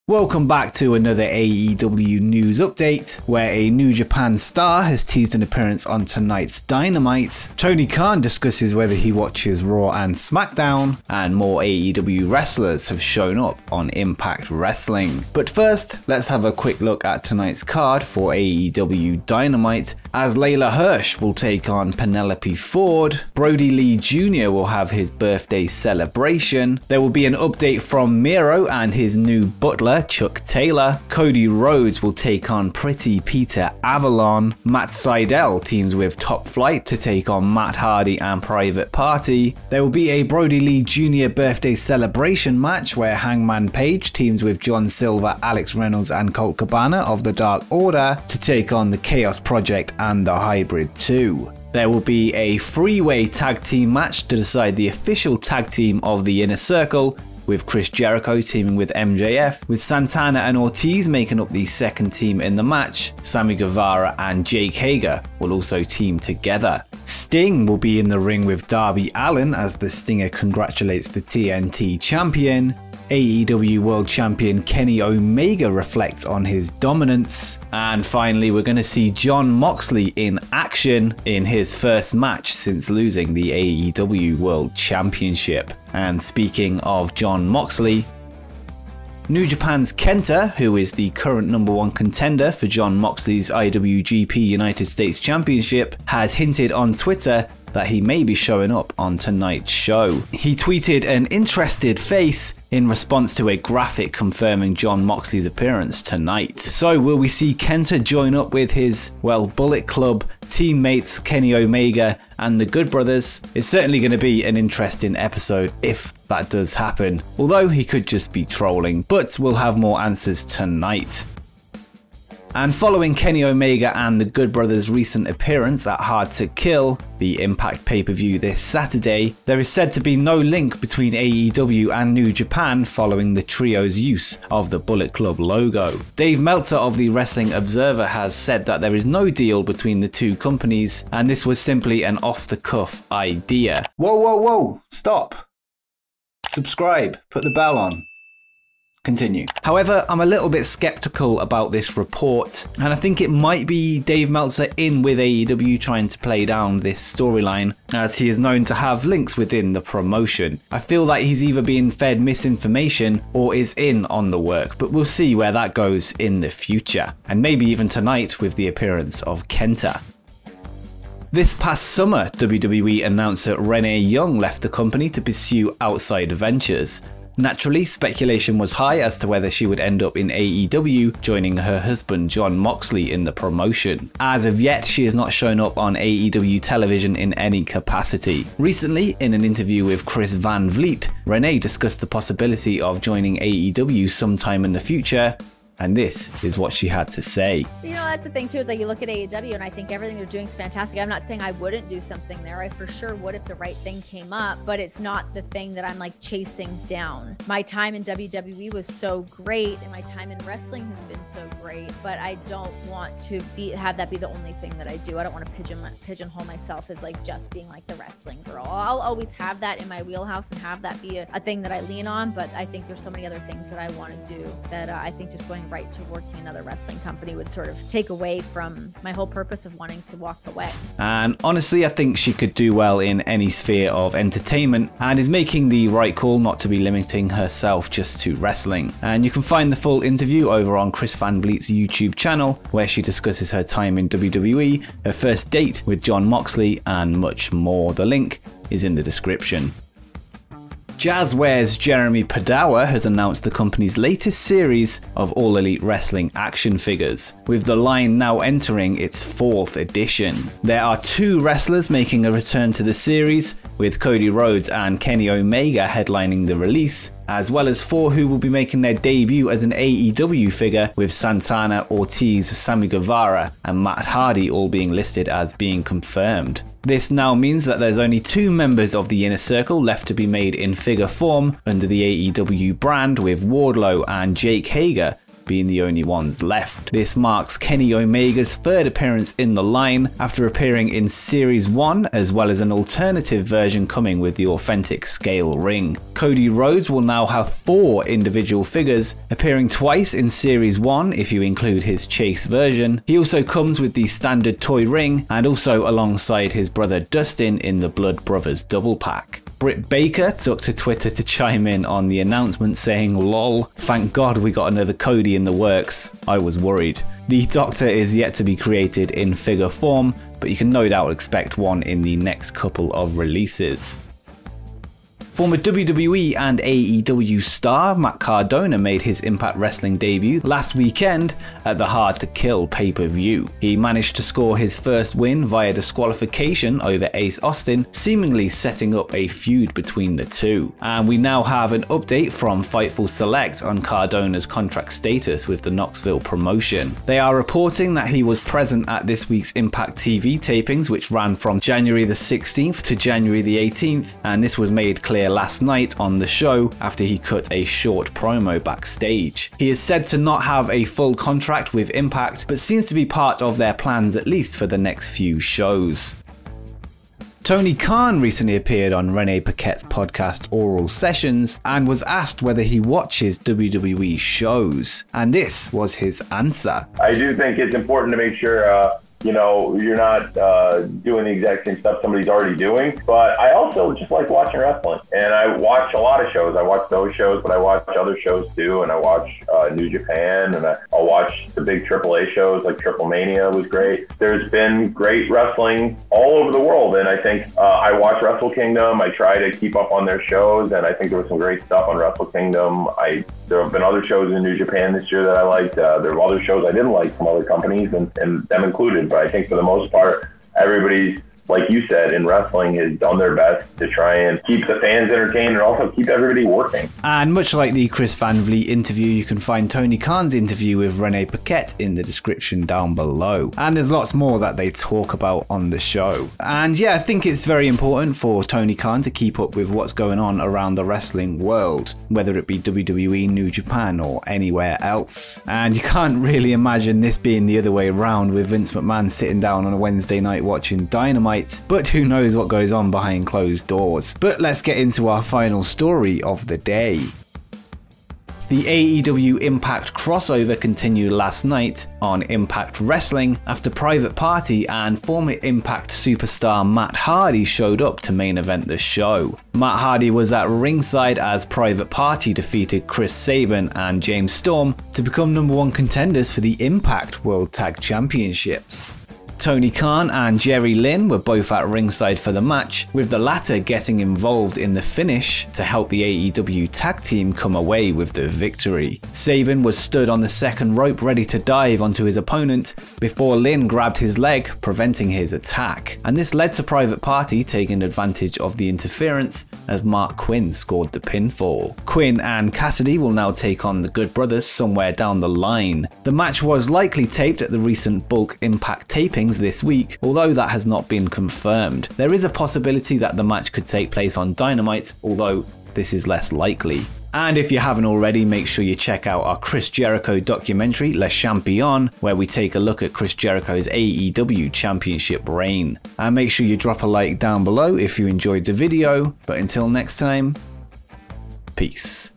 Welcome back to another AEW news update, where a New Japan star has teased an appearance on tonight's Dynamite. Tony Khan discusses whether he watches Raw and SmackDown, and more AEW wrestlers have shown up on Impact Wrestling. But first, let's have a quick look at tonight's card for AEW Dynamite, as Layla Hirsch will take on Penelope Ford, Brody Lee Jr. will have his birthday celebration, there will be an update from Miro and his new butler, Chuck Taylor. Cody Rhodes will take on Pretty Peter Avalon. Matt Sydal teams with Top Flight to take on Matt Hardy and Private Party. There will be a Brody Lee Jr. birthday celebration match where Hangman Page teams with John Silver, Alex Reynolds and Colt Cabana of the Dark Order to take on the Chaos Project and the Hybrid 2. There will be a three-way tag team match to decide the official tag team of the Inner Circle, with Chris Jericho teaming with MJF, with Santana and Ortiz making up the second team in the match. Sammy Guevara and Jake Hager will also team together. Sting will be in the ring with Darby Allin as the Stinger congratulates the TNT champion. AEW World Champion Kenny Omega reflects on his dominance. And finally, we're going to see Jon Moxley in action in his first match since losing the AEW World Championship. And speaking of Jon Moxley, New Japan's KENTA, who is the current #1 contender for Jon Moxley's IWGP United States Championship, has hinted on Twitter that he may be showing up on tonight's show. He tweeted an interested face in response to a graphic confirming Jon Moxley's appearance tonight. So will we see KENTA join up with his, well, Bullet Club teammates Kenny Omega and the Good Brothers? It's certainly going to be an interesting episode if that does happen, although he could just be trolling, but we'll have more answers tonight. And following Kenny Omega and the Good Brothers' recent appearance at Hard to Kill, the Impact pay-per-view this Saturday, there is said to be no link between AEW and New Japan following the trio's use of the Bullet Club logo. Dave Meltzer of the Wrestling Observer has said that there is no deal between the two companies, and this was simply an off-the-cuff idea. Whoa, stop. Subscribe, put the bell on. Continue. However, I'm a little bit skeptical about this report, and I think it might be Dave Meltzer in with AEW trying to play down this storyline, as he is known to have links within the promotion. I feel like he's either being fed misinformation or is in on the work, but we'll see where that goes in the future, and maybe even tonight with the appearance of KENTA. This past summer, WWE announcer Renee Young left the company to pursue outside ventures. Naturally, speculation was high as to whether she would end up in AEW, joining her husband Jon Moxley in the promotion. As of yet, she has not shown up on AEW television in any capacity. Recently, in an interview with Chris Van Vliet, Renee discussed the possibility of joining AEW sometime in the future, and this is what she had to say. You know, that's the thing too, is like you look at AEW and I think everything they're doing is fantastic. I'm not saying I wouldn't do something there. I for sure would if the right thing came up, but it's not the thing that I'm like chasing down. My time in WWE was so great and my time in wrestling has been so great, but I don't want to have that be the only thing that I do. I don't want to pigeonhole myself as like just being like the wrestling girl. I'll always have that in my wheelhouse and have that be a thing that I lean on, but I think there's so many other things that I want to do that I think just going right to working in another wrestling company would sort of take away from my whole purpose of wanting to walk away. And honestly, I think she could do well in any sphere of entertainment and is making the right call not to be limiting herself just to wrestling. And you can find the full interview over on Chris Van Vliet's YouTube channel, where she discusses her time in WWE, her first date with Jon Moxley, and much more. The link is in the description. Jazzware's Jeremy Padawa has announced the company's latest series of All Elite Wrestling action figures, with the line now entering its 4th edition. There are 2 wrestlers making a return to the series, with Cody Rhodes and Kenny Omega headlining the release, as well as 4 who will be making their debut as an AEW figure, with Santana, Ortiz, Sammy Guevara and Matt Hardy all being listed as being confirmed. This now means that there's only 2 members of the Inner Circle left to be made in figure form under the AEW brand, with Wardlow and Jake Hager being the only ones left. This marks Kenny Omega's third appearance in the line after appearing in Series 1, as well as an alternative version coming with the authentic scale ring. Cody Rhodes will now have 4 individual figures, appearing twice in Series 1 if you include his Chase version. He also comes with the standard toy ring and also alongside his brother Dustin in the Blood Brothers double pack. Britt Baker took to Twitter to chime in on the announcement saying, "Lol, thank God we got another Cody in the works. I was worried." The Doctor is yet to be created in figure form, but you can no doubt expect one in the next couple of releases. Former WWE and AEW star Matt Cardona made his Impact Wrestling debut last weekend at the Hard to Kill pay-per-view. He managed to score his first win via disqualification over Ace Austin, seemingly setting up a feud between the two. And we now have an update from Fightful Select on Cardona's contract status with the Knoxville promotion. They are reporting that he was present at this week's Impact TV tapings, which ran from January the 16th to January the 18th, and this was made clear last night on the show after he cut a short promo backstage. He is said to not have a full contract with Impact, but seems to be part of their plans at least for the next few shows. Tony Khan recently appeared on Renee Paquette's podcast Oral Sessions and was asked whether he watches WWE shows, and this was his answer. I do think it's important to make sure you're not doing the exact same stuff somebody's already doing. But I also just like watching wrestling. And I watch a lot of shows. I watch those shows, but I watch other shows too. And I watch New Japan, and I'll watch the big AAA shows like Triple Mania was great. There's been great wrestling all over the world. And I think I watch Wrestle Kingdom. I try to keep up on their shows. And I think there was some great stuff on Wrestle Kingdom. There have been other shows in New Japan this year that I liked. There were other shows I didn't like from other companies, and them included. But I think for the most part, everybody's, like you said, in wrestling has done their best to try and keep the fans entertained and also keep everybody working. And much like the Chris Van Vliet interview, you can find Tony Khan's interview with Renee Paquette in the description down below. And there's lots more that they talk about on the show. And yeah, I think it's very important for Tony Khan to keep up with what's going on around the wrestling world, whether it be WWE, New Japan, or anywhere else. And you can't really imagine this being the other way around, with Vince McMahon sitting down on a Wednesday night watching Dynamite. But who knows what goes on behind closed doors. But let's get into our final story of the day. The AEW Impact crossover continued last night on Impact Wrestling after Private Party and former Impact superstar Matt Hardy showed up to main event the show. Matt Hardy was at ringside as Private Party defeated Chris Sabin and James Storm to become #1 contenders for the Impact World Tag Championships. Tony Khan and Jerry Lynn were both at ringside for the match, with the latter getting involved in the finish to help the AEW tag team come away with the victory. Sabin was stood on the second rope ready to dive onto his opponent before Lynn grabbed his leg, preventing his attack. And this led to Private Party taking advantage of the interference as Mark Quinn scored the pinfall. Quinn and Cassidy will now take on the Good Brothers somewhere down the line. The match was likely taped at the recent Bulk Impact taping this week, although that has not been confirmed. There is a possibility that the match could take place on Dynamite, although this is less likely. And if you haven't already, make sure you check out our Chris Jericho documentary, Le Champion, where we take a look at Chris Jericho's AEW championship reign. And make sure you drop a like down below if you enjoyed the video, but until next time, peace.